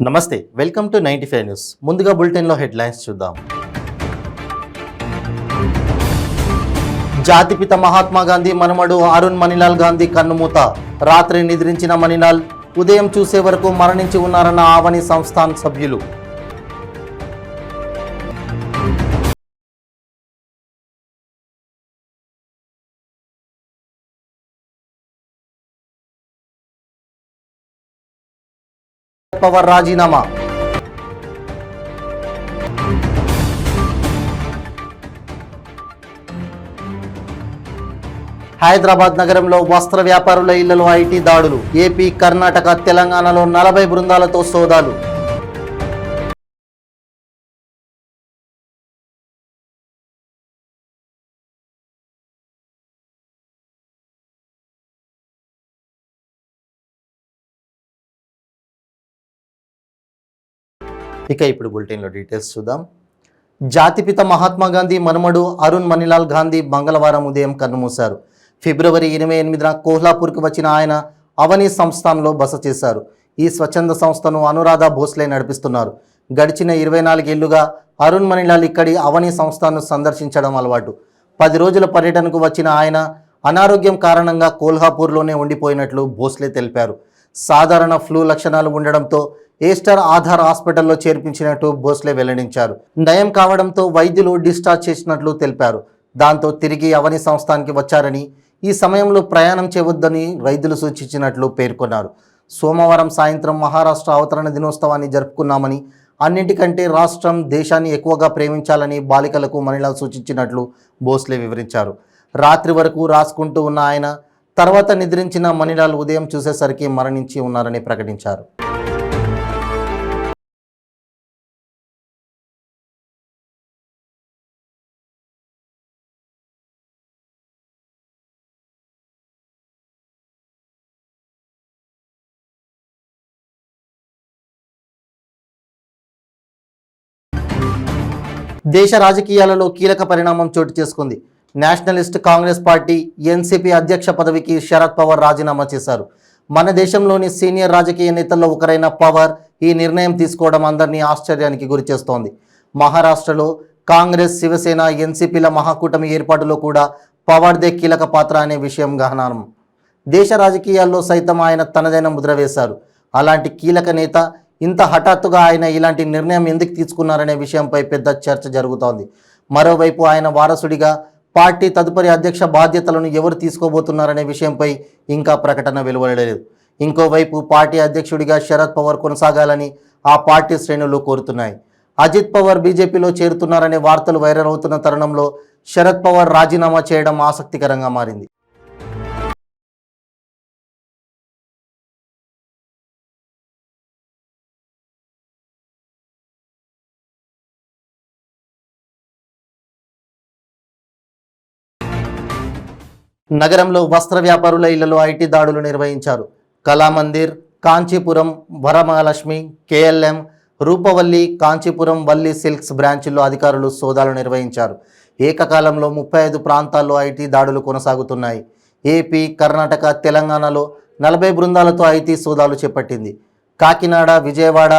నమస్తే, welcome to 95 news. ముందుగా బులెటిన్లో హెడ్లైన్స్ చూద్దాం. జాతిపిత మహాత్మా గాంధీ మనమడు అరుణ్ మణిలాల్ గాంధీ కన్నుమూత. రాత్రి నిద్రించిన మణిలాల్ ఉదయం చూసే వరకు మరణించి ఉన్నారన్న ఆవని సంస్థాన్ సభ్యులు. పవర్ రాజీనామా. హైదరాబాద్ నగరంలో వస్త్ర వ్యాపారుల ఇళ్లలో ఐటీ దాడులు. ఏపీ, కర్ణాటక, తెలంగాణలో 40 బృందాలతో సోదాలు. ఇక ఇప్పుడు బులెటిన్లో డీటెయిల్స్ చూద్దాం. జాతిపిత మహాత్మా గాంధీ మనమడు అరుణ్ మణిలాల్ గాంధీ మంగళవారం ఉదయం కన్నుమూశారు. ఫిబ్రవరి 28న కోల్హాపూర్కు వచ్చిన ఆయన అవని సంస్థాన్లో బస చేశారు. ఈ స్వచ్ఛంద సంస్థను అనురాధ భోస్లే నడిపిస్తున్నారు. గడిచిన 24 ఏళ్లుగా అరుణ్ మణిలాల్ ఇక్కడి అవని సంస్థను సందర్శించడం అలవాటు. 10 రోజుల పర్యటనకు వచ్చిన ఆయన అనారోగ్యం కారణంగా కోల్హాపూర్లోనే ఉండిపోయినట్లు భోస్లే తెలిపారు. సాధారణ ఫ్లూ లక్షణాలు ఉండడంతో ఏస్టర్ ఆధార్ హాస్పిటల్లో చేర్పించినట్టు భోస్లే వెల్లడించారు. నయం కావడంతో వైద్యులు డిశ్చార్జ్ చేసినట్లు తెలిపారు. దాంతో తిరిగి అవని సంస్థానికి వచ్చారని, ఈ సమయంలో ప్రయాణం చేయవద్దని వైద్యులు సూచించినట్లు పేర్కొన్నారు. సోమవారం సాయంత్రం మహారాష్ట్ర అవతరణ దినోత్సవాన్ని జరుపుకున్నామని, అన్నింటికంటే రాష్ట్రం, దేశాన్ని ఎక్కువగా ప్రేమించాలని బాలికలకు మణిలాల్ సూచించినట్లు భోస్లే వివరించారు. రాత్రి వరకు రాసుకుంటూ ఉన్న ఆయన తర్వాత నిద్రించిన మణిలాల్ ఉదయం చూసేసరికి మరణించి ఉన్నారని ప్రకటించారు. దేశ రాజకీయాలలో కీలక పరిణామం చోటు చేసుకుంది. నేషనలిస్ట్ కాంగ్రెస్ పార్టీ ఎన్సీపీ అధ్యక్ష పదవికి శరద్ పవార్ రాజీనామా చేశారు. మన దేశంలోని సీనియర్ రాజకీయ నేతల్లో ఒకరైన పవార్ ఈ నిర్ణయం తీసుకోవడం అందరినీ ఆశ్చర్యానికి గురిచేస్తోంది. మహారాష్ట్రలో కాంగ్రెస్, శివసేన, ఎన్సీపీల మహాకూటమి ఏర్పాటులో కూడా పవార్దే కీలక పాత్ర అనే విషయం గహనానం. దేశ రాజకీయాల్లో సైతం ఆయన తనదైన ముద్ర వేశారు. అలాంటి కీలక నేత ఇంత హఠాత్తుగా ఆయన ఇలాంటి నిర్ణయం ఎందుకు తీసుకున్నారనే విషయంపై పెద్ద చర్చ జరుగుతోంది. మరోవైపు ఆయన వారసుడిగా పార్టీ తదుపరి అధ్యక్ష బాధ్యతలను ఎవరు తీసుకోబోతున్నారనే విషయంపై ఇంకా ప్రకటన వెలువడలేదు. ఇంకోవైపు పార్టీ అధ్యక్షుడిగా శరద్ పవార్ కొనసాగాలని ఆ పార్టీ శ్రేణులు కోరుతున్నాయి. అజిత్ పవార్ బీజేపీలో చేరుతున్నారనే వార్తలు వైరల్ అవుతున్న తరుణంలో శరద్ పవార్ రాజీనామా చేయడం ఆసక్తికరంగా మారింది. నగరంలో వస్త్ర వ్యాపారుల ఇళ్లలో ఐటీ దాడులు నిర్వహించారు. కళామందిర్, కాంచీపురం, వరమహాలక్ష్మి, కేఎల్ఎం, రూపవల్లి, కాంచీపురం వల్లి సిల్క్స్ బ్రాంచుల్లో అధికారులు సోదాలు నిర్వహించారు. ఏకకాలంలో 35 ప్రాంతాల్లో ఐటీ దాడులు కొనసాగుతున్నాయి. ఏపీ, కర్ణాటక, తెలంగాణలో 40 బృందాలతో ఐటీ సోదాలు చేపట్టింది. కాకినాడ, విజయవాడ,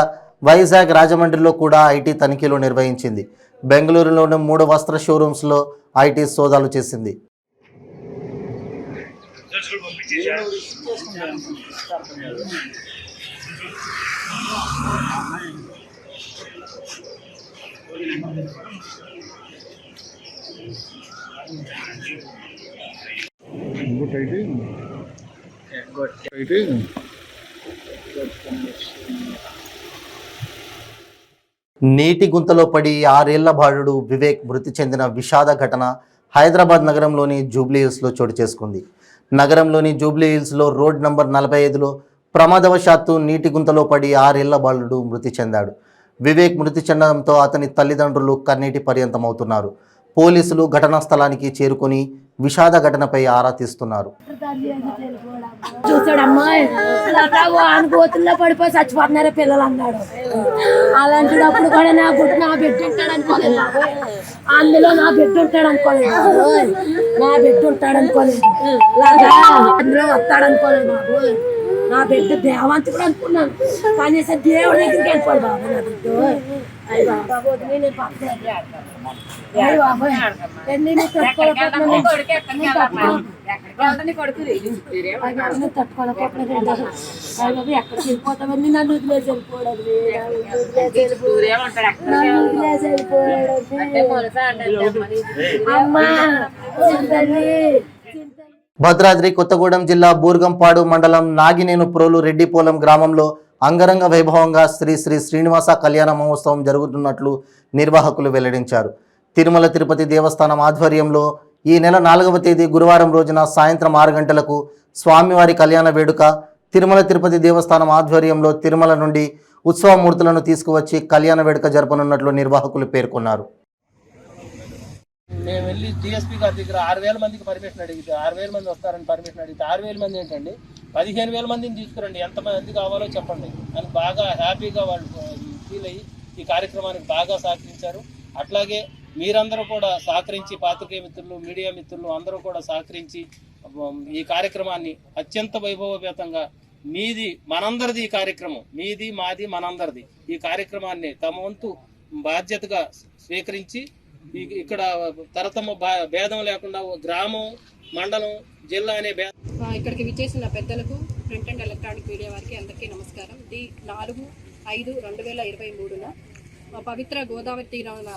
వైజాగ్, రాజమండ్రిలో కూడా ఐటీ తనిఖీలు నిర్వహించింది. బెంగళూరులోని 3 వస్త్ర షోరూమ్స్లో ఐటీ సోదాలు చేసింది. నీటి గుంతలో పడి 6 ఏళ్ల బాలుడు వివేక్ మృతి చెందిన విషాద ఘటన హైదరాబాద్ నగరంలోని జూబ్లీ హిల్స్లో చోటు చేసుకుంది. నగరంలోని జూబ్లీ హిల్స్లో రోడ్ నంబర్ 45లో ప్రమాదవశాత్తు నీటి గుంతలో పడి 6 ఏళ్ల బాలుడు మృతి చెందాడు. వివేక్ మృతి చెందడంతో అతని తల్లిదండ్రులు కన్నీటి పర్యంతమవుతున్నారు. పోలీసులు ఘటనా స్థలానికి చేరుకుని విషాద ఘటనపై ఆరా తీస్తున్నారు. చూసాడమ్మా అనుకోతుల్లో పడిపోయి చచ్చిపోతున్నారే పిల్లలు అన్నాడు. అలాంటిప్పుడు కూడా నా బిడ్డ ఉంటాడు అనుకోలేదు. అందులో నా బిడ్డ ఉంటాడు అనుకోలేదు. నా బిడ్డ ఉంటాడు అనుకోలేదు. అందులో వస్తాడు అనుకోలేదు. నా బిడ్డ దేవంతుడు అనుకున్నాను, కనీసం దేవుడి దగ్గరికి వెళ్ళిపోడు బాబు నా బిడ్డ. అయ్యి బాబా వదిలి నేను పక్కన అయ్యి బాబాయ్ నేను తట్టుకోలేకపోతున్నాను. అయ్యి బాబు ఎక్కడికి వెళ్ళిపోతామని నన్ను వదిలేసి వెళ్ళిపోవడం, వదిలేసి వెళ్ళిపోవడం. అమ్మా భద్రాద్రి కొత్తగూడెం జిల్లా బూర్గంపాడు మండలం నాగినేను ప్రోలు రెడ్డిపోలం గ్రామంలో అంగరంగ వైభవంగా శ్రీ శ్రీ శ్రీనివాస కళ్యాణ మహోత్సవం జరుగుతున్నట్లు నిర్వాహకులు వెల్లడించారు. తిరుమల తిరుపతి దేవస్థానం ఆధ్వర్యంలో ఈ నెల 4వ తేదీ గురువారం రోజున సాయంత్రం 6 గంటలకు స్వామివారి కళ్యాణ వేడుక తిరుమల తిరుపతి దేవస్థానం ఆధ్వర్యంలో తిరుమల నుండి ఉత్సవమూర్తులను తీసుకువచ్చి కళ్యాణ వేడుక జరపనున్నట్లు నిర్వాహకులు పేర్కొన్నారు. మేము వెళ్ళి డిఎస్పీ గారి దగ్గర 6,000 మందికి పర్మిషన్ అడిగితే 6,000 మంది వస్తారని పర్మిషన్ అడిగితే 6,000 మంది ఏంటండి 15,000 మందిని తీసుకురండి, ఎంతమంది కావాలో చెప్పండి అని బాగా హ్యాపీగా వాళ్ళు ఫీల్ అయ్యి ఈ కార్యక్రమానికి బాగా సహకరించారు. అట్లాగే మీరందరూ కూడా సహకరించి, పాత్రికేయ మిత్రులు, మీడియా మిత్రులు అందరూ కూడా సహకరించి ఈ కార్యక్రమాన్ని అత్యంత వైభవపేతంగా మీది మనందరిది ఈ కార్యక్రమం, మీది మాది మనందరిది ఈ కార్యక్రమాన్ని తమ వంతు బాధ్యతగా స్వీకరించి ఇక్కడ తరతమ భేదం లేకుండా గ్రామం, మండలం, జిల్లా అనే ఇక్కడికి విచ్చేసిన పెద్దలకు, ప్రింట్ అండ్ ఎలక్ట్రానిక్ మీడియా వారికి అందరికీ నమస్కారం. 4/5/2023 పవిత్ర గోదావరి తీరాన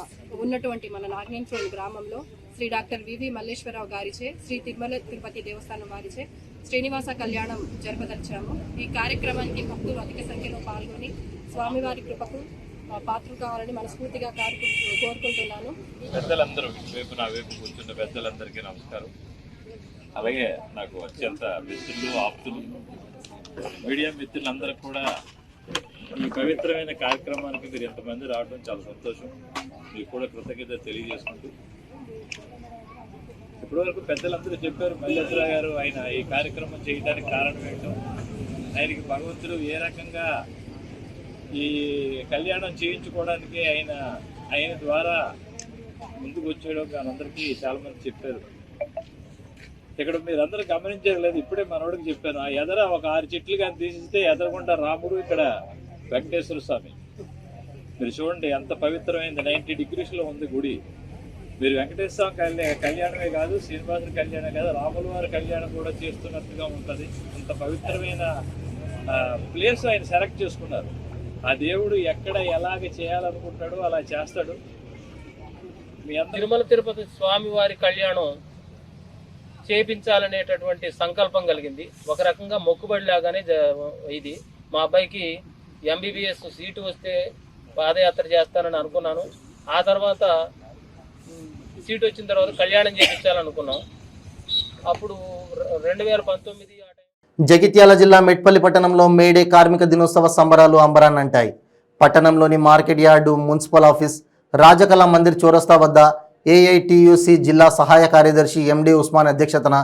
ఉన్నటువంటి మన నాగినేని గ్రామంలో శ్రీ డాక్టర్ వివి మల్లేశ్వరరావు గారిచే శ్రీ తిరుమల తిరుపతి దేవస్థానం వారిచే శ్రీనివాస కళ్యాణం జరపదలిచాము. ఈ కార్యక్రమానికి భక్తులు అధిక సంఖ్యలో పాల్గొని స్వామివారి కృపకు పాత్రలు కావాలని మనస్ఫూర్తిగా కోరుకుంటున్నాను. పెద్దలందరూ వైపు నా వైపు కూర్చున్న పెద్దలందరికీ నమస్కారం. అలాగే నాకు అత్యంత మిత్రులు, ఆప్తులు, మీడియా మిత్రులందరూ కూడా ఈ పవిత్రమైన కార్యక్రమానికి మీరు ఎంతమంది రావడం చాలా సంతోషం. మీకు కూడా కృతజ్ఞత తెలియజేసుకుంటూ, ఇప్పటివరకు పెద్దలందరూ చెప్పారు. మల్లేశ్వరరావు గారు ఆయన ఈ కార్యక్రమం చేయడానికి కారణం ఏంటో, ఆయనకి భగవంతుడు ఏ రకంగా ఈ కళ్యాణం చేయించుకోవడానికి ఆయన ద్వారా ముందుకు వచ్చాడో అందరికీ చాలా మంది చెప్పారు. ఇక్కడ మీరందరూ గమనించలేదు, ఇప్పుడే మనోడికి చెప్పాను. ఆ ఎదర ఒక 6 చెట్లు కానీ తీసిస్తే ఎదరకుండా రాముడు, ఇక్కడ వెంకటేశ్వర స్వామి. మీరు చూడండి ఎంత పవిత్రమైంది, 90 degreesలో ఉంది గుడి. మీరు వెంకటేశ్వర స్వామి కళ్యాణమే కాదు, శ్రీనివాసుని కళ్యాణమే కాదు, రాముల వారి కళ్యాణం కూడా చేస్తున్నట్టుగా ఉంటుంది. అంత పవిత్రమైన ప్లేస్ ఆయన సెలెక్ట్ చేసుకున్నారు. ఆ దేవుడు ఎక్కడ ఎలాగ చేయాలనుకుంటాడో అలా చేస్తాడు. మీ తిరుమల తిరుపతి స్వామి వారి కళ్యాణం చేయించాలనేటటువంటి సంకల్పం కలిగింది. ఒక రకంగా మొక్కుబడి లాగానే ఇది. మా అబ్బాయికి MBBS సీటు వస్తే పాదయాత్ర చేస్తానని అనుకున్నాను. ఆ తర్వాత సీటు వచ్చిన తర్వాత కళ్యాణం చేయించాలనుకున్నాం. అప్పుడు 2019 జగిత్యాల జిల్లా మెట్పల్లి పట్టణంలో మేడే కార్మిక దినోత్సవ సంబరాలు అంబరాన్నంటాయి. పట్టణంలోని market yard, municipal office, Rajakala Mandir చౌరస్తా వద్ద AITUC జిల్లా సహాయ కార్యదర్శి MD ఉస్మాన్ అధ్యక్షతన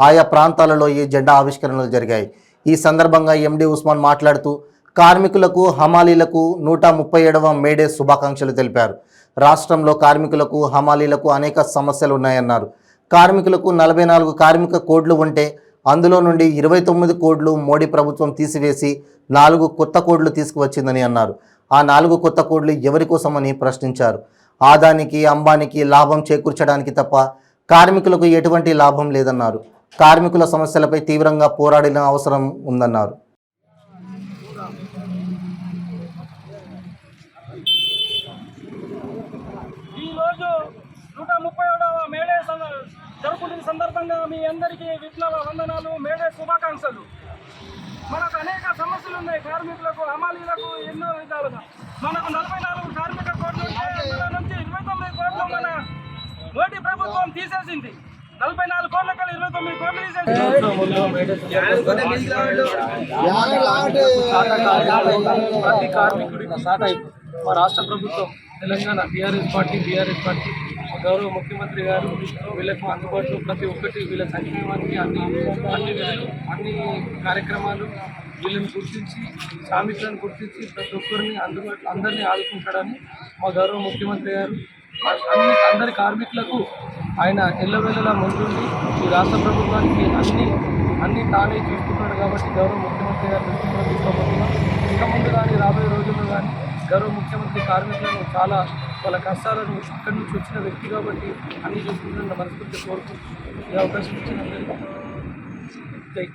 ఆయా ప్రాంతాలలో ఈ జెండా ఆవిష్కరణలు జరిగాయి. ఈ సందర్భంగా MD ఉస్మాన్ మాట్లాడుతూ కార్మికులకు, హమాలీలకు 137వ మేడే శుభాకాంక్షలు తెలిపారు. రాష్ట్రంలో కార్మికులకు, హమాలీలకు అనేక సమస్యలు ఉన్నాయన్నారు. కార్మికులకు 44 కార్మిక కోడ్లు ఉంటే అందులో నుండి 29 కోడ్లు మోడీ ప్రభుత్వం తీసివేసి 4 కొత్త కోడ్లు తీసుకువచ్చిందని అన్నారు. ఆ 4 కొత్త కోడ్లు ఎవరి కోసమని ప్రశ్నించారు. ఆదానికి, అంబానికి లాభం చేకూర్చడానికి తప్ప కార్మికులకు ఎటువంటి లాభం లేదన్నారు. కార్మికుల సమస్యలపై తీవ్రంగా పోరాడిన అవసరం ఉందన్నారు. ఈరోజు 137వ మేడే జరుపుకుంటున్న సందర్భంగా మీ అందరికీ విప్లవ వందనాలు, మేడే శుభాకాంక్షలు. మనకు అనేక సమస్యలు ఉన్నాయి కార్మికులకు, హమాలీలకు ఎన్నో విధాలుగా. మనకు 44 కార్మిక కోడ్లు ఉంటే అందులో నుంచి 29 కోడ్లు మన మోడీ ప్రభుత్వం తీసేసింది. 44 కోట్ల కల్లా 29 కోట్లు తీసేసింది. ప్రతి కార్మికుడికి మా రాష్ట్ర ప్రభుత్వం, తెలంగాణ బీఆర్ఎస్ పార్టీ గౌరవ ముఖ్యమంత్రి గారు వీళ్ళకు అందుబాటులో ప్రతి ఒక్కటి వీళ్ళ సంక్షేమానికి అన్ని కార్యక్రమాలు వీళ్ళని గుర్తించి, శ్రామికులను గుర్తించి ప్రతి ఒక్కరిని అందరినీ ఆదుకుంటాడని మా గౌరవ ముఖ్యమంత్రి గారు అందరి కార్మికులకు ఆయన ఎల్లవేళలా ముందుండి ఈ రాష్ట్ర ప్రభుత్వానికి అన్ని తానే చూసుకుంటాడు. కాబట్టి గౌరవ ముఖ్యమంత్రి ముఖ్యమంత్రి గారి దృష్టికి కూడా తీసుకోబోతున్నాం. ఇక ముందు కానీ రాబోయే రోజుల్లో కానీ గౌరవ ముఖ్యమంత్రి కార్మికులను చాలా వాళ్ళ కష్టాలను ఇక్కడి నుంచి వచ్చిన వ్యక్తి కాబట్టి అన్ని చూసుకుంటున్న మనస్ఫూర్తి కోరుకుంటూ ఈ అవకాశం ఇచ్చినందుకు జై.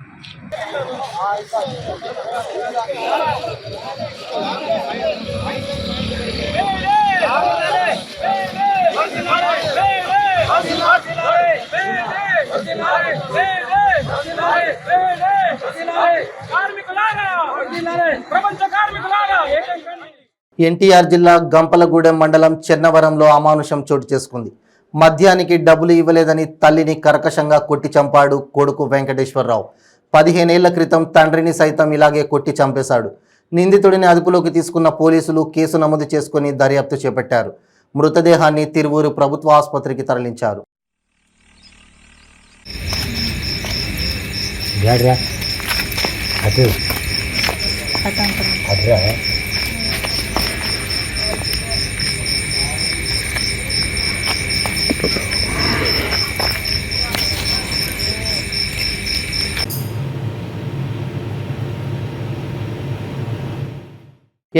ఎన్టీఆర్ జిల్లా గంపలగూడెం మండలం చెన్నవరంలో అమానుషం చోటు చేసుకుంది. మద్యానికి డబ్బులు ఇవ్వలేదని తల్లిని కర్కశంగా కొట్టి చంపాడు కొడుకు వెంకటేశ్వరరావు. 15 ఏళ్ల క్రితం తండ్రిని సైతం ఇలాగే కొట్టి చంపేశాడు. నిందితుడిని అదుపులోకి తీసుకున్న పోలీసులు కేసు నమోదు చేసుకుని దర్యాప్తు చేపట్టారు. మృతదేహాన్ని తిరువూరు ప్రభుత్వ ఆసుపత్రికి తరలించారు.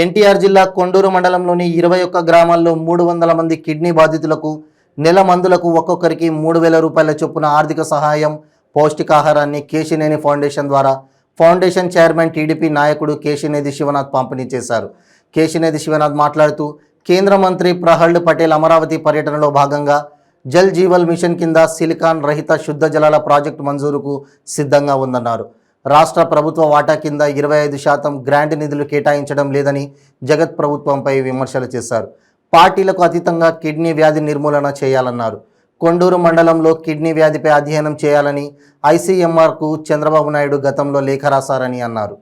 ఎన్టీఆర్ జిల్లా కొండూరు మండలంలోని 21 గ్రామాల్లో 300 మంది కిడ్నీ బాధితులకు నెల మందులకు ఒక్కొక్కరికి 3,000 రూపాయల చొప్పున ఆర్థిక సహాయం, పౌష్టికాహారాన్ని కేశినేని ఫౌండేషన్ ద్వారా ఫౌండేషన్ చైర్మన్ టీడీపీ నాయకుడు కేశినేని శివనాథ్ పంపిణీ చేశారు. కేశినేని శివనాథ్ మాట్లాడుతూ కేంద్ర మంత్రి ప్రహ్లాద్ పటేల్ అమరావతి పర్యటనలో భాగంగా జల్ జీవన్ మిషన్ కింద సిలికాన్ రహిత శుద్ధ జలాల ప్రాజెక్టు మంజూరుకు సిద్ధంగా ఉందన్నారు. రాష్ట్ర ప్రభుత్వ వాటా కింద 25% గ్రాంట్ నిధులు కేటాయించడం లేదని జగత్ ప్రభుత్వంపై విమర్శలు చేశారు. పార్టీలకు అతీతంగా కిడ్నీ వ్యాధి నిర్మూలన చేయాలన్నారు. కొండూరు మండలంలో కిడ్నీ వ్యాధిపై అధ్యయనం చేయాలని ఐసీఎంఆర్కు చంద్రబాబు నాయుడు గతంలో లేఖ రాశారని అన్నారు.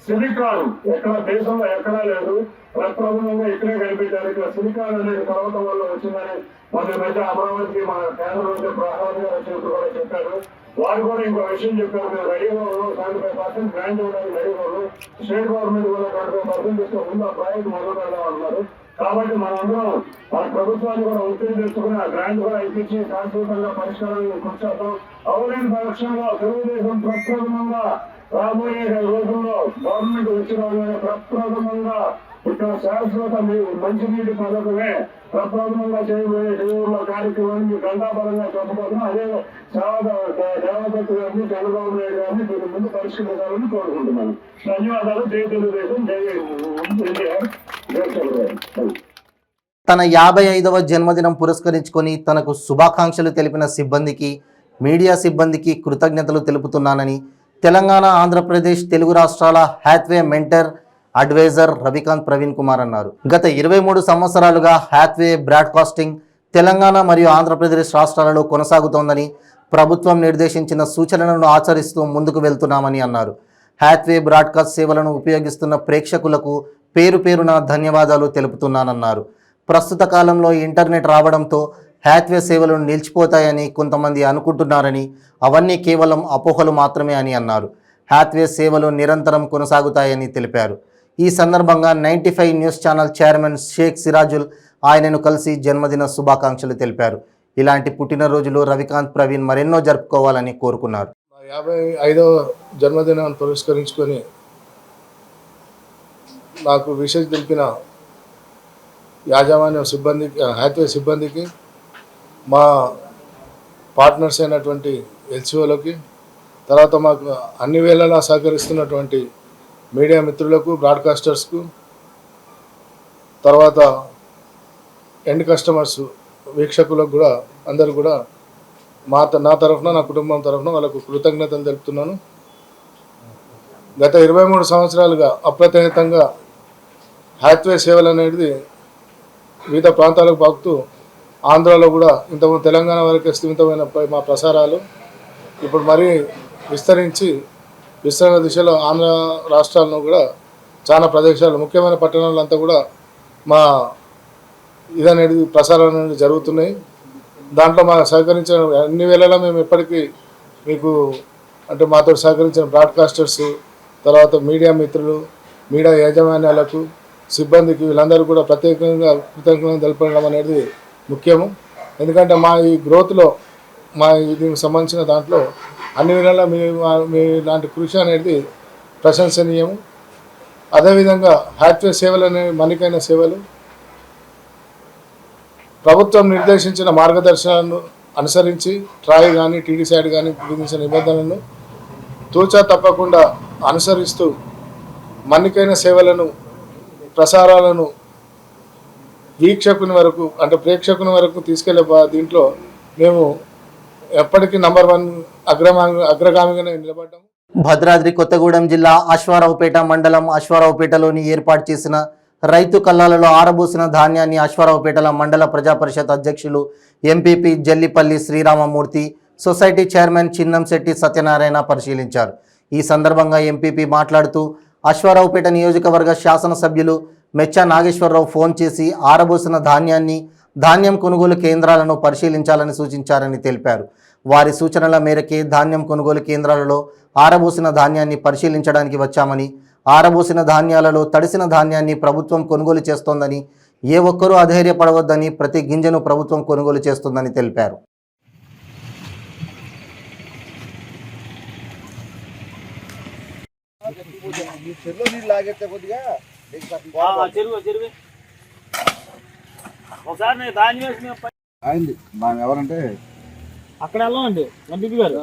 సిలికాన్ ఎక్కడ దేశంలో ఎక్కడా లేదు, ప్రప్రథమంగా ఇక్కడే కనిపించారు. ఇక్కడ సిలికాన్ అనేది పర్వతం వల్ల వచ్చిందని మన మధ్య అమరావతికి మన కేంద్ర మంత్రి ప్రహ్లాద్ గారు వచ్చినప్పుడు కూడా చెప్పారు. వారు కూడా ఇంకో విషయం చెప్పారు, మేము రెడీగా ఉన్నాం, 75% గ్రాంట్ ఇవ్వడానికి రెడీగా ఉన్నాం, స్టేట్ గవర్నమెంట్ కూడా 25% ఇస్తే ముందు ఆ ప్రాజెక్ట్ మొదలు పెడదామన్నారు. కాబట్టి మనందరం మన ప్రభుత్వాన్ని కూడా ఒత్తిడి తెచ్చుకుని ఆ గ్రాంట్ కూడా ఇప్పించి శాశ్వతంగా పరిష్కారాన్ని కృషి చేద్దాం. అవలేని పక్షంలో తెలుగుదేశం ప్రప్రథమంగా రాబోయే రోజుల్లో గవర్నమెంట్ వచ్చిన ప్రప్రథమంగా ఇక్కడ శాశ్వత మంచినీటి పథకమే ప్రప్రథమంగా చేయబోయే దేవుళ్ళ కార్యక్రమాన్ని గంటాపరంగా చెప్పబోతున్నాం. అదే దేవదత్తు గారిని చంద్రబాబు నాయుడు గారిని దీని ముందు పరిష్కరించాలని కోరుకుంటున్నాను. ధన్యవాదాలు. జై తెలుగుదేశం, జై ఎన్టీఆర్, జై చంద్రబాబు. తన 55వ జన్మదినం పురస్కరించుకొని తనకు శుభాకాంక్షలు తెలిపిన సిబ్బందికి, మీడియా సిబ్బందికి కృతజ్ఞతలు తెలుపుతున్నానని తెలంగాణ, ఆంధ్రప్రదేశ్, తెలుగు రాష్ట్రాల హ్యాత్వే మెంటర్ అడ్వైజర్ రవికాంత్ ప్రవీణ్ కుమార్ అన్నారు. గత 23 సంవత్సరాలుగా హ్యాత్వే బ్రాడ్కాస్టింగ్ తెలంగాణ మరియు ఆంధ్రప్రదేశ్ రాష్ట్రాలలో కొనసాగుతోందని, ప్రభుత్వం నిర్దేశించిన సూచనలను ఆచరిస్తూ ముందుకు వెళ్తున్నామని అన్నారు. హ్యాత్వే బ్రాడ్కాస్ట్ సేవలను ఉపయోగిస్తున్న ప్రేక్షకులకు పేరు పేరున ధన్యవాదాలు తెలుపుతున్నానన్నారు. ప్రస్తుత కాలంలో ఇంటర్నెట్ రావడంతో హ్యాత్వే సేవలు నిలిచిపోతాయని కొంతమంది అనుకుంటున్నారని, అవన్నీ కేవలం అపోహలు మాత్రమే అని అన్నారు. హ్యాత్వే సేవలు నిరంతరం కొనసాగుతాయని తెలిపారు. ఈ సందర్భంగా 95 న్యూస్ ఛానల్ చైర్మన్ షేక్ సిరాజుల్ ఆయనను కలిసి జన్మదిన శుభాకాంక్షలు తెలిపారు. ఇలాంటి పుట్టినరోజులు రవికాంత్ ప్రవీణ్ మరెన్నో జరుపుకోవాలని కోరుకున్నారు. 55వ జన్మదినాన్ని పురస్కరించుకొని నాకు విషయం తెలిపిన యాజమాన్య సిబ్బందికి, హ్యాత్వే సిబ్బందికి, మా పార్ట్నర్స్ అయినటువంటి ఎల్సీఓలకి, తర్వాత మాకు అన్ని వేళలా సహకరిస్తున్నటువంటి మీడియా మిత్రులకు, బ్రాడ్కాస్టర్స్కు, తర్వాత ఎండ్ కస్టమర్స్ వీక్షకులకు కూడా అందరు కూడా నా తరఫున, నా కుటుంబం తరఫున వాళ్ళకు కృతజ్ఞతలు తెలుపుతున్నాను. గత 23 సంవత్సరాలుగా అప్రతిహితంగా హ్యాత్వే సేవలు అనేది వివిధ ప్రాంతాలకు పాకుతూ ఆంధ్రాలో కూడా ఇంతకుముందు తెలంగాణ వరకు స్థిమితమైన మా ప్రసారాలు ఇప్పుడు మరీ విస్తరణ దిశలో ఆంధ్ర రాష్ట్రాలను కూడా చాలా ప్రదేశాలు, ముఖ్యమైన పట్టణాలంతా కూడా మా ఇదనేది ప్రసారాలు అనేది జరుగుతున్నాయి. దాంట్లో మా సహకరించిన అన్ని వేళలా మేము ఎప్పటికీ మీకు అంటే మాతో సహకరించిన బ్రాడ్కాస్టర్స్, తర్వాత మీడియా మిత్రులు, మీడియా యాజమాన్యాలకు, సిబ్బందికి వీళ్ళందరూ కూడా ప్రత్యేకంగా కృతజ్ఞతలు తెలపడం అనేది ముఖ్యము. ఎందుకంటే మా ఈ గ్రోత్లో మా దీనికి సంబంధించిన దాంట్లో అన్ని విధాలా మీ లాంటి కృషి అనేది ప్రశంసనీయము. అదేవిధంగా హార్ట్వే సేవలు అనే మన్నికైన సేవలు ప్రభుత్వం నిర్దేశించిన మార్గదర్శనాలను అనుసరించి ట్రాయ్ కానీ టీడీసైడ్ కానీ విధించిన నిబంధనలను తూచా తప్పకుండా అనుసరిస్తూ మన్నికైన సేవలను ప్రసారాలను వీక్షకుని వరకు అంటే ప్రేక్షకుని వరకు తీసుకెళ్లే దీంట్లో మేము ఎప్పటికీ నంబర్ 1 అగ్రగామిగానే నిలబడ్డాము. భద్రాద్రి కొత్తగూడెం జిల్లా అశ్వారావుపేట మండలం అశ్వారావుపేటలోని ఏర్పాటు చేసిన రైతు కల్లాలలో ఆరబోసిన ధాన్యాన్ని అశ్వారావుపేటల మండల ప్రజాపరిషత్ అధ్యక్షులు MPP Jallipalli Sriramamurthy, society chairman Chinnamsetti Satyanarayana పరిశీలించారు. ఈ సందర్భంగా ఎంపీపీ మాట్లాడుతూ అశ్వారావుపేట నియోజకవర్గ శాసనసభ్యులు మెచ్చా నాగేశ్వరరావు ఫోన్ చేసి ఆరబోసిన ధాన్యం కొనుగోలు కేంద్రాలను పరిశీలించాలని సూచించారని తెలిపారు. వారి సూచనల మేరకే ధాన్యం కొనుగోలు కేంద్రాలలో ఆరబోసిన ధాన్యాన్ని పరిశీలించడానికి వచ్చామని, ఆరబోసిన ధాన్యాలలో తడిసిన ధాన్యాన్ని ప్రభుత్వం కొనుగోలు చేస్తోందని, ఏ ఒక్కరూ అధైర్యపడవద్దని, ప్రతి గింజను ప్రభుత్వం కొనుగోలు చేస్తుందని తెలిపారు. ఎవరంటే అక్కడ వెళ్ళండి ఎంపీ గారు,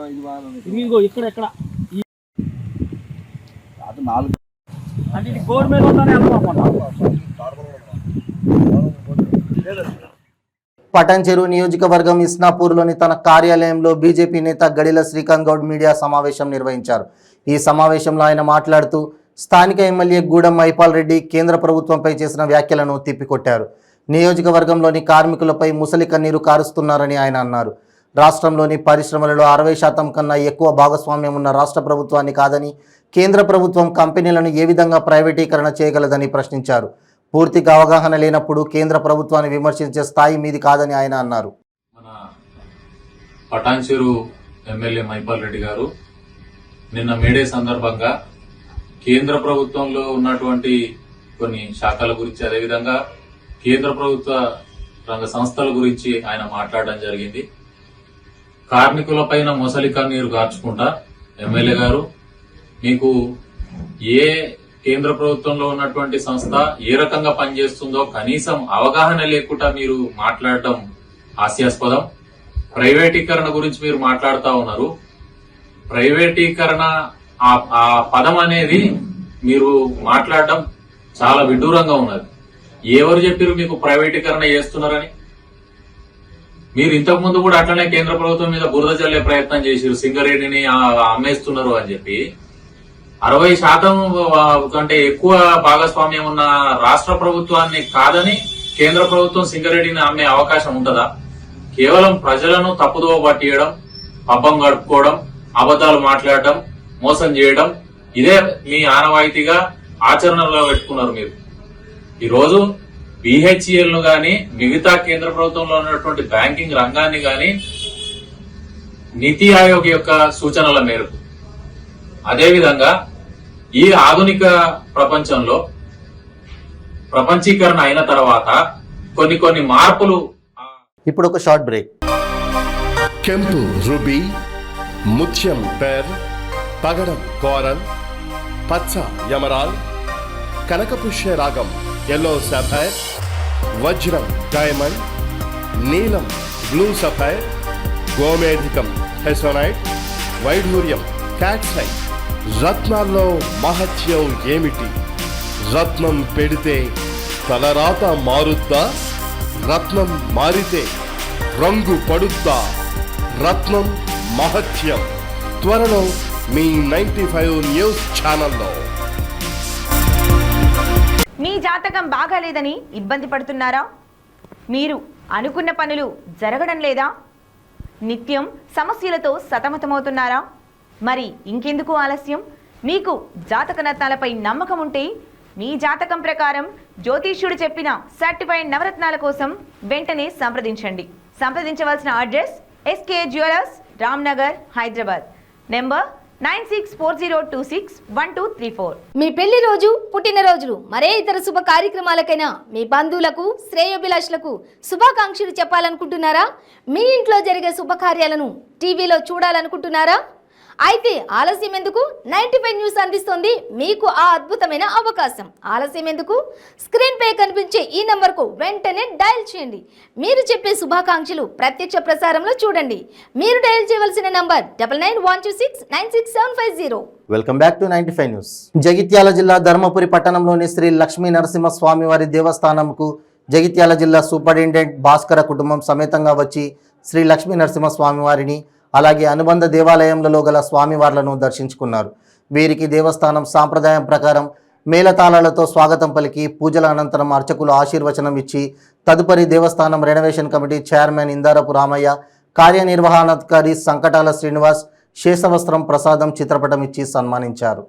ఇదిగో ఇక్కడ ఎక్కడ అది 4 అంటే ఇది గోడ మీద ఉందని పటాన్చెరు నియోజకవర్గం ఇస్నాపూర్లోని తన కార్యాలయంలో బీజేపీ నేత గడిల శ్రీకాంత్ గౌడ్ మీడియా సమావేశం నిర్వహించారు. ఈ సమావేశంలో ఆయన మాట్లాడుతూ స్థానిక ఎమ్మెల్యే గూడెం మైపాల్ రెడ్డి కేంద్ర ప్రభుత్వంపై చేసిన వ్యాఖ్యలను తిప్పికొట్టారు. నియోజకవర్గంలోని కార్మికులపై ముసలి కన్నీరు కారుస్తున్నారని ఆయన అన్నారు. రాష్ట్రంలోని పరిశ్రమలలో 60% కన్నా ఎక్కువ భాగస్వామ్యం ఉన్న రాష్ట్ర ప్రభుత్వాన్ని కాదని, కేంద్ర ప్రభుత్వం కంపెనీలను ఏ విధంగా ప్రైవేటీకరణ చేయగలదని ప్రశ్నించారు. పూర్తిగా అవగాహన లేనప్పుడు కేంద్ర ప్రభుత్వాన్ని విమర్శించే స్థాయి మీది కాదని ఆయన అన్నారు. మన పటాన్చెరు ఎమ్మెల్యే మైపాల్ రెడ్డి గారు నిన్న మేడే సందర్భంగా కేంద్ర ప్రభుత్వంలో ఉన్నటువంటి కొన్ని శాఖల గురించి, అదేవిధంగా కేంద్ర ప్రభుత్వ రంగ సంస్థల గురించి ఆయన మాట్లాడడం జరిగింది. కార్మికులపైన మొసలి కన్నీరు గార్చుకుంటా ఎమ్మెల్యే గారు, మీకు ఏ కేంద్ర ప్రభుత్వంలో ఉన్నటువంటి సంస్థ ఏ రకంగా పనిచేస్తుందో కనీసం అవగాహన లేకుండా మీరు మాట్లాడడం హాస్యాస్పదం. ప్రైవేటీకరణ గురించి మీరు మాట్లాడుతూ ఉన్నారు. ప్రైవేటీకరణ ఆ పదం అనేది మీరు మాట్లాడడం చాలా విడ్డూరంగా ఉన్నది. ఎవరు చెప్పారు మీకు ప్రైవేటీకరణ చేస్తున్నారని? మీరు ఇంతకు ముందు కూడా అట్లనే కేంద్ర ప్రభుత్వం మీద బురద జల్లే ప్రయత్నం చేశారు, సింగరేణిని అమ్మేస్తున్నారు అని చెప్పి. 60% కంటే ఎక్కువ భాగస్వామ్యం ఉన్న రాష్ట్ర ప్రభుత్వాన్ని కాదని కేంద్ర ప్రభుత్వం సింగరేణిని అమ్మే అవకాశం ఉంటుందా? కేవలం ప్రజలను తప్పుదోవ పట్టియడం, పబ్బం గడుపుకోవడం, అబద్ధాలు మాట్లాడడం, మోసం చేయడం, ఇదే మీ ఆనవాయితీగా ఆచరణలో పెట్టుకున్నారు. మీరు ఈరోజు BHEL ను గాని, మిగతా కేంద్ర ప్రభుత్వంలో ఉన్నటువంటి బ్యాంకింగ్ రంగాన్ని గాని నీతి ఆయోగ్ యొక్క సూచనల మేరకు, అదేవిధంగా ఈ ఆధునిక ప్రపంచంలో ప్రపంచీకరణ అయిన తర్వాత కొన్ని మార్పులు. ఇప్పుడు ఒక షార్ట్ బ్రేక్. ಕೆಂಪು ರುಬಿ, ಮುತ್ಯಂ ಪೆರ್, పగడం కోరల్, పచ్చ యమరాల్, కనకపుష్య రాగం ఎల్లో సఫైర్, వజ్రం డైమండ్, నీలం బ్లూ సఫైర్, గోమేధికం హెసోనైట్, వైఢూర్యం క్యాట్సై. రత్నాల్లో మహత్యం ఏమిటి? రత్నం పెడితే తలరాత మారుద్దా? రత్నం మారితే రంగు పడుద్దా? రత్నం మహత్యం త్వరలో మీ 95 న్యూస్ ఛానల్లో. మీ జాతకం బాగాలేదని ఇబ్బంది పడుతున్నారా? మీరు అనుకున్న పనులు జరగడం లేదా? నిత్యం సమస్యలతో సతమతమవుతున్నారా? మరి ఇంకెందుకు ఆలస్యం? మీకు జాతక రత్నాలపై నమ్మకం ఉంటే మీ జాతకం ప్రకారం జ్యోతిష్యుడు చెప్పిన సర్టిఫైడ్ నవరత్నాల కోసం వెంటనే సంప్రదించండి. సంప్రదించవలసిన address SK jewellers, Ramnagar, Hyderabad. Number 9640261234. మీ పెళ్లి రోజు, పుట్టినరోజులు, మరే ఇతర శుభ కార్యక్రమాలకైనా మీ బంధువులకు, శ్రేయోభిలాషులకు శుభాకాంక్షలు చెప్పాలనుకుంటున్నారా? మీ ఇంట్లో జరిగే శుభకార్యాలను టీవీలో చూడాలనుకుంటున్నారా? అయితే ఆలస్యం ఎందుకు? 95 న్యూస్ అందిస్తుంది మీకు ఆ అద్భుతమైన అవకాశం. ఆలస్యం ఎందుకు? స్క్రీన్ పై కనిపించే ఈ నంబర్కు వెంటనే డయల్ చేయండి. మీరు చెప్పే శుభాకాంక్షలు ప్రత్యక్ష ప్రసారంలో చూడండి. మీరు డయల్ చేయవలసిన number 9912696750. Welcome back to 95 news. Jagtial జిల్లా ధర్మపురి పట్టణంలోని శ్రీ లక్ష్మీ నరసింహ స్వామివారి దేవస్థానంకు జగిత్యాల జిల్లా సూపరింటెండెంట్ భాస్కర కుటుంబం సమేతంగా వచ్చి శ్రీ లక్ష్మీ నరసింహ స్వామివారిని అలాగే అనుబంధ దేవాలయంలో గల స్వామివార్లను దర్శించుకున్నారు. వీరికి దేవస్థానం సాంప్రదాయం ప్రకారం మేళతాళాలతో స్వాగతం పలికి పూజల అనంతరం అర్చకులు ఆశీర్వచనం ఇచ్చి తదుపరి దేవస్థానం renovation committee chairman Indarapu Ramayya, కార్యనిర్వహణాధికారి సంకటాల శ్రీనివాస్ శేషవస్త్రం, ప్రసాదం, చిత్రపటం ఇచ్చి సన్మానించారు.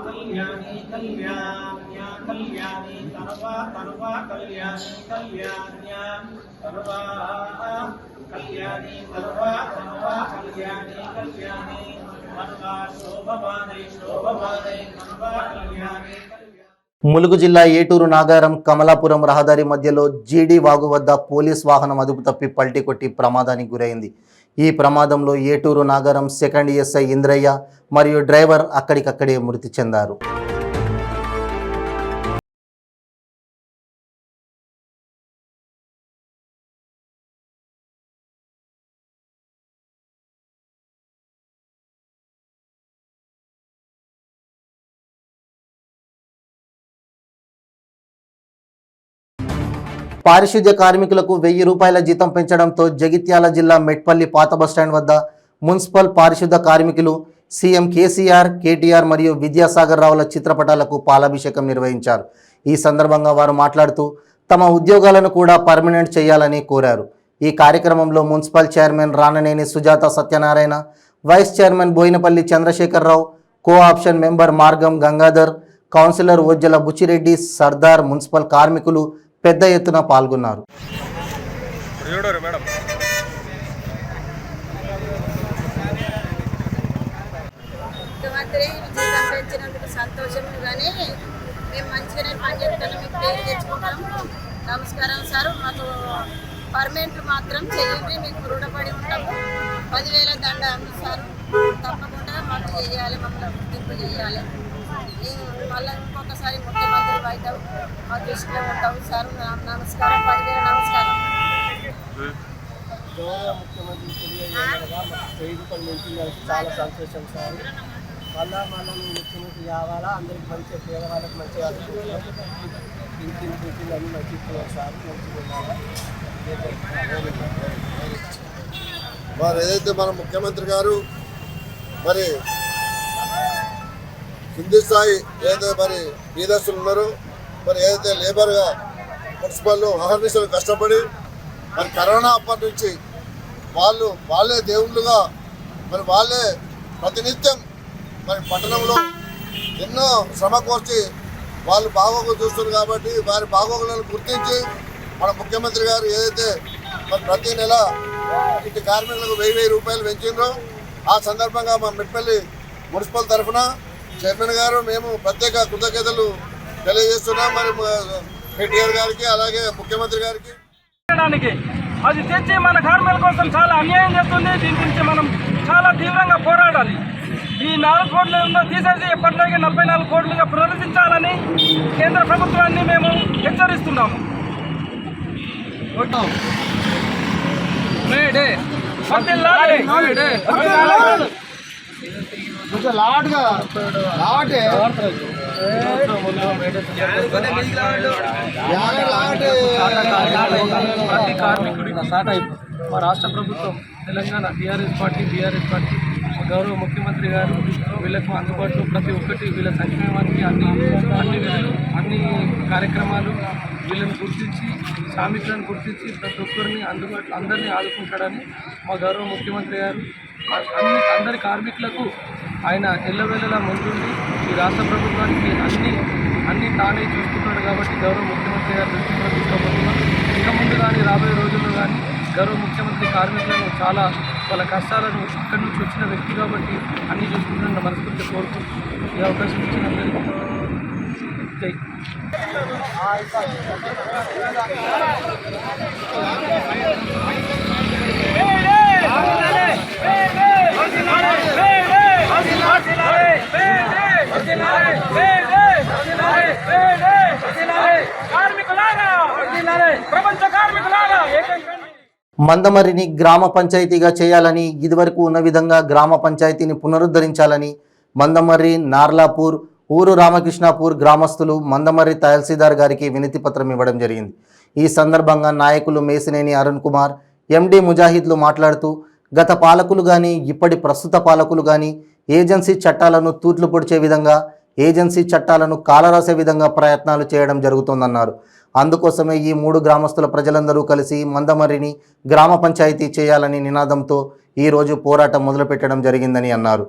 కళ్యాణి కళ్యాణ్యా కళ్యాణి తనవా తనవా కళ్యాణి కళ్యాణ్యా తనవా కళ్యాణి తనవా తనవా కళ్యాణి కళ్యాణి తనవా శోభమానై శోభమానై తనవా కళ్యాణి. ములుగు జిల్లా ఏటూరు నాగారం కమలాపురం రహదారి మధ్యలో జీడి వాగు వద్ద పోలీస్ వాహనం అదుపు తప్పి పల్టీ కొట్టి ప్రమాదానికి గురైంది. ఈ ప్రమాదంలో ఏటూరు నాగారం సెకండ్ ఎస్ఐ ఇంద్రయ్య మరియు డ్రైవర్ అక్కడికక్కడే మృతి చెందారు. పారిశుద్ధ్య కార్మికులకు 1000 రూపాయల జీతం పెంచడంతో జగిత్యాల జిల్లా మెట్పల్లి పాత బస్టాండ్ వద్ద మున్సిపల్ పారిశుద్ధ్య కార్మికులు సీఎం కేసీఆర్, కేటీఆర్ మరియు విద్యాసాగర్ రావుల చిత్రపటాలకు పాలాభిషేకం నిర్వహించారు. ఈ సందర్భంగా వారు మాట్లాడుతూ తమ ఉద్యోగాలను కూడా పర్మనెంట్ చేయాలని కోరారు. ఈ కార్యక్రమంలో municipal chairman Rananeni Sujatha Satyanarayana, vice chairman Boinapalli Chandrasekhararao, cooption member Margam Gangadhar, councillor Ojjala Bucchireddy, Sardar, municipal కార్మికులు పెద్ద ఎత్తున పాల్గొన్నారు. ముఖ్యమంత్రి జీతం పెంచినందుకు సంతోషం, కానీ మేము మంచిగానే పనిచేస్తాం, మీకు పేరు తెచ్చుకుంటాం. నమస్కారం సార్, మాకు పర్మనెంట్ మాత్రం చేయండి, మీకు రుణపడి ఉంటాము. 10,000 దండ సార్, తప్పకుండా మాకు చేయాలి, మమ్మల్ని గుర్తింపు చేయాలి. మళ్ళీ ఇంకొకసారి ముఖ్యమంత్రి బయట మా దృష్టిలో ఉంటాము సార్. నమస్కారం, 10,000 నమస్కారం. గౌరవ ముఖ్యమంత్రి తెలియజేయగా మాకు 1000 రూపాయలు పెంచినందుకు చాలా సంతోషం సార్. మళ్ళీ ముఖ్యమంత్రి కావాలా, అందరికి మంచిగా పేదవాళ్ళకి మంచిగా అనుకుంటున్నాం. ఇంటిని అన్ని మంచిగా సార్, మంచిగా. మరి ఏదైతే మన ముఖ్యమంత్రి గారు మరి కింది స్థాయి ఏదైతే మరి బీదస్తులు ఉన్నారో, మరి ఏదైతే లేబర్గా మున్సిపల్లో అహర్నిశలు కష్టపడి మరి కరోనా అప్పటి నుంచి వాళ్ళే దేవుళ్ళుగా మరి వాళ్ళే ప్రతినిత్యం మరి పట్టణంలో ఎన్నో శ్రమ కోర్చి వాళ్ళు బాగోగులు చూస్తున్నారు. కాబట్టి వారి బాగోగులను గుర్తించి మన ముఖ్యమంత్రి గారు ఏదైతే మరి ప్రతి నెల ఇంటి కార్మికులకు 1000 రూపాయలు పెంచిండ్రో, ఆ సందర్భంగా మా మెట్పల్లి మున్సిపల్ తరఫున చైర్మన్ గారు మేము ప్రత్యేక కృతజ్ఞతలు తెలియజేస్తున్నాం. మరి కేటీఆర్ గారికి అలాగే ముఖ్యమంత్రి గారికి. అది తెచ్చి మన కార్మికుల కోసం చాలా అన్యాయం చేస్తుంది. దీని గురించి మనం చాలా తీవ్రంగా పోరాడాలి. ఈ 4 కోట్లు తీసేసి ఎప్పటిలాగే 44 కోట్లుగా ప్రదర్శించాలని కేంద్ర ప్రభుత్వాన్ని మేము హెచ్చరిస్తున్నాము. ప్రతి కార్మికుడికి మా రాష్ట్ర ప్రభుత్వం, తెలంగాణ టీఆర్ఎస్ పార్టీ గౌరవ ముఖ్యమంత్రి గారు వీళ్ళకు అందుబాటులో ప్రతి ఒక్కటి వీళ్ళ సంక్షేమానికి అన్ని విధులు అన్ని కార్యక్రమాలు వీళ్ళని గుర్తించి శ్రామికులను గుర్తించి ప్రతి ఒక్కరిని అందుబాటులో అందరినీ ఆదుకుంటాడని మా గౌరవ ముఖ్యమంత్రి గారు అందరి కార్మికులకు ఆయన ఎల్లవేళలా ముందుండి ఈ రాష్ట్ర ప్రభుత్వానికి అన్ని తానే చూసుకుంటాడు కాబట్టి గౌరవ ముఖ్యమంత్రి గారు దృష్టిలో తీసుకోబోతున్నాం. ఇక ముందు కానీ రాబోయే రోజుల్లో కానీ గౌరవ ముఖ్యమంత్రి కార్మికులను చాలా వాళ్ళ కష్టాలను ఇక్కడి నుంచి వచ్చిన వ్యక్తి కాబట్టి అన్ని చూసుకుంటున్న మనస్ఫూర్తి కోరుకుంటూ ఈ అవకాశం ఇచ్చినందరికీ జై. మందమర్రిని గ్రామ పంచాయతీగా చేయాలని, ఇదివరకు ఉన్న విధంగా గ్రామ పంచాయతీని పునరుద్ధరించాలని మందమర్రి, నార్లాపూర్, ఊరు రామకృష్ణాపూర్ గ్రామస్తులు మందమర్రి తహసీల్దార్ గారికి వినతి పత్రం ఇవ్వడం జరిగింది. ఈ సందర్భంగా నాయకులు మేసినేని అరుణ్ కుమార్, ఎండి ముజాహిద్లు మాట్లాడుతూ గత పాలకులు కానీ ఇప్పటి ప్రస్తుత పాలకులు కానీ ఏజెన్సీ చట్టాలను తూట్లు పొడిచే విధంగా, ఏజెన్సీ చట్టాలను కాలరాసే విధంగా ప్రయత్నాలు చేయడం జరుగుతోందన్నారు. అందుకోసమే ఈ 3 గ్రామస్తుల ప్రజలందరూ కలిసి మందమర్రిని గ్రామ పంచాయతీ చేయాలని నినాదంతో ఈరోజు పోరాటం మొదలుపెట్టడం జరిగిందని అన్నారు.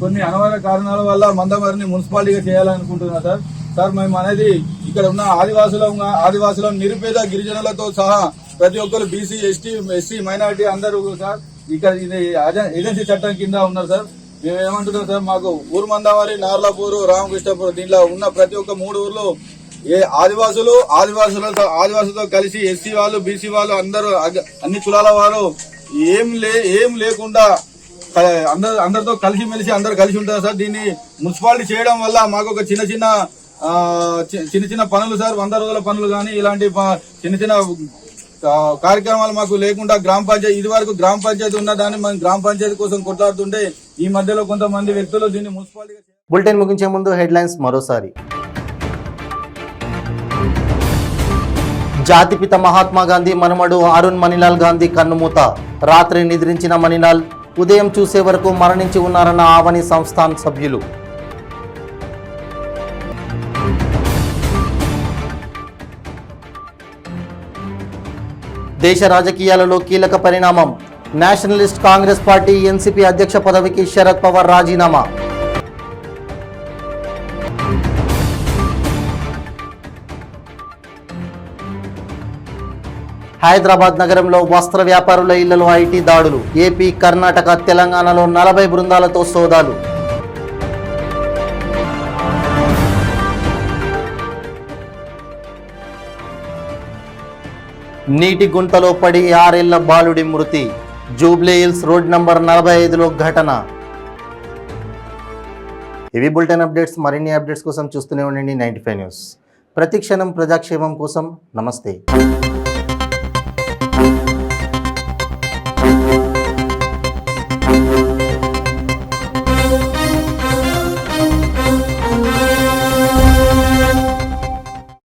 కొన్ని అనివార్య కారణాల వల్ల మందమర్రిని మున్సిపాలిటీగా చేయాలనుకుంటున్నా సార్ మేము అనేది ఇక్కడ ఉన్న ఆదివాసుల నిరుపేద గిరిజనులతో సహా ప్రతి ఒక్కరు బీసీ, ఎస్టీ మైనారిటీ అందరూ సార్ ఇక్కడ ఇది ఏజెన్సీ చట్టం కింద ఉన్నారు సార్. మేము ఏమంటున్నాం సార్, మాకు ఊరు మందమర్రి, నార్లాపూర్, రామకృష్ణాపూర్ దీంట్లో ఉన్న ప్రతి ఒక్క 3 ఊర్లు ఆదివాసులతో కలిసి ఎస్సీ వాళ్ళు, బీసీ వాళ్ళు అందరూ అన్ని కులాల వారు ఏం లేకుండా అందరితో కలిసిమెలిసి అందరు కలిసి ఉంటారు సార్. దీన్ని మున్సిపాలిటీ చేయడం వల్ల మాకు ఒక చిన్న చిన్న పనులు సార్, 100 రోజుల పనులు కానీ ఇలాంటి చిన్న కార్యక్రమాలు మాకు లేకుండా గ్రామ పంచాయతీ, ఇది వరకు గ్రామ పంచాయతీ ఉన్న దాన్ని మనం గ్రామ పంచాయతీ కోసం కొట్లాడుతుంటే ఈ మధ్యలో కొంతమంది వ్యక్తులు దీన్ని మున్సిపాలిటీ. బులెటిన్ ముగించే ముందు హెడ్లైన్స్ మరోసారి. జాతిపిత మహాత్మా గాంధీ మనమడు అరుణ్ మణిలాల్ గాంధీ కన్నుమూత. రాత్రి నిద్రించిన మణిలాల్ ఉదయం చూసే వరకు మరణించి ఉన్నారన్న ఆవని సంస్థాన్ సభ్యులు. దేశ రాజకీయాలలో కీలక పరిణామం. నేషనలిస్ట్ కాంగ్రెస్ పార్టీ ఎన్సీపీ అధ్యక్ష పదవికి శరద్ పవార్ రాజీనామా. హైదరాబాద్ నగరంలో వస్త్ర వ్యాపారుల ఇళ్లలో ఐటీ దాడులు. ఏపీ, కర్ణాటక, తెలంగాణలో 40 బృందాలతో సోదాలు. నీటి గుంతలో పడి 6 ఏళ్ల బాలుడి మృతి. జూబ్లీ హిల్స్ రోడ్ నంబర్ 45లో ఘటన. ఇవి బులెటిన్ అప్డేట్స్. మరిన్ని అప్డేట్స్ కోసం చూస్తూనే ఉండండి 95 న్యూస్. ప్రతిక్షణం ప్రజాక్షేమం కోసం. నమస్తే.